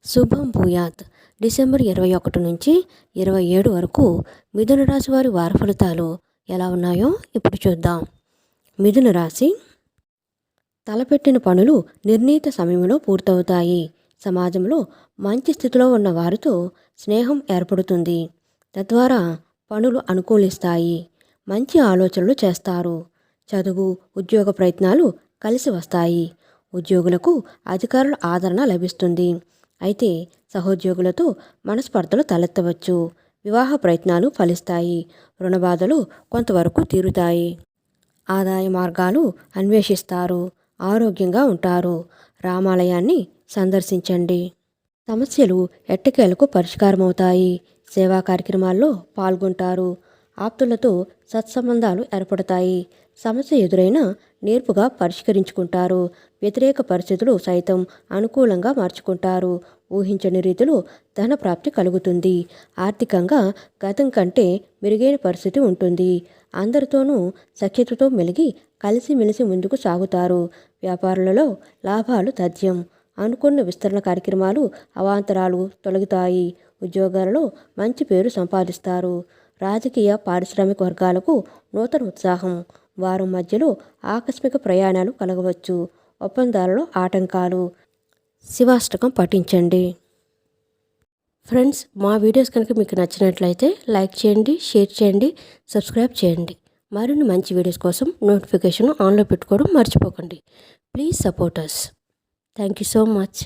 శుభం భూయాత్. డిసెంబర్ 21 నుంచి 27 వరకు మిథున రాశి వారి వార ఫలితాలు ఎలా ఉన్నాయో ఇప్పుడు చూద్దాం. మిథున రాశి. తలపెట్టిన పనులు నిర్ణీత సమయంలో పూర్తవుతాయి. సమాజంలో మంచి స్థితిలో ఉన్న వారితో స్నేహం ఏర్పడుతుంది. తద్వారా పనులు అనుకూలిస్తాయి. మంచి ఆలోచనలు చేస్తారు. చదువు, ఉద్యోగ ప్రయత్నాలు కలిసి వస్తాయి. ఉద్యోగులకు అధికారుల ఆదరణ లభిస్తుంది. అయితే సహోద్యోగులతో మనస్పర్ధలు తలెత్తవచ్చు. వివాహ ప్రయత్నాలు ఫలిస్తాయి. రుణ బాధలు కొంతవరకు తీరుతాయి. ఆదాయ మార్గాలు అన్వేషిస్తారు. ఆరోగ్యంగా ఉంటారు. రామాలయాన్ని సందర్శించండి. సమస్యలు ఎట్టకేలకు పరిష్కారమవుతాయి. సేవా కార్యక్రమాల్లో పాల్గొంటారు. ఆప్తులతో సత్సంబంధాలు ఏర్పడతాయి. సమస్య ఎదురైనా నేర్పుగా పరిష్కరించుకుంటారు. వ్యతిరేక పరిస్థితులు సైతం అనుకూలంగా మార్చుకుంటారు. ఊహించని రీతిలో ధన ప్రాప్తి కలుగుతుంది. ఆర్థికంగా గతం కంటే మెరుగైన పరిస్థితి ఉంటుంది. అందరితోనూ సఖ్యతతో మెలిగి కలిసిమెలిసి ముందుకు సాగుతారు. వ్యాపారులలో లాభాలు తథ్యం. అనుకున్న విస్తరణ కార్యక్రమాలు అవాంతరాలు తొలగుతాయి. ఉద్యోగాలలో మంచి పేరు సంపాదిస్తారు. రాజకీయ పారిశ్రామిక వర్గాలకు నూతన ఉత్సాహం. వారం మధ్యలో ఆకస్మిక ప్రయాణాలు కలగవచ్చు. ఒప్పందాలలో ఆటంకాలు. శివాష్టకం పఠించండి. ఫ్రెండ్స్, మా వీడియోస్ కనుక మీకు నచ్చినట్లయితే లైక్ చేయండి, షేర్ చేయండి, సబ్స్క్రైబ్ చేయండి. మరిన్ని మంచి వీడియోస్ కోసం నోటిఫికేషన్ ఆన్లో పెట్టుకోవడం మర్చిపోకండి. Please support us. Thank you so much.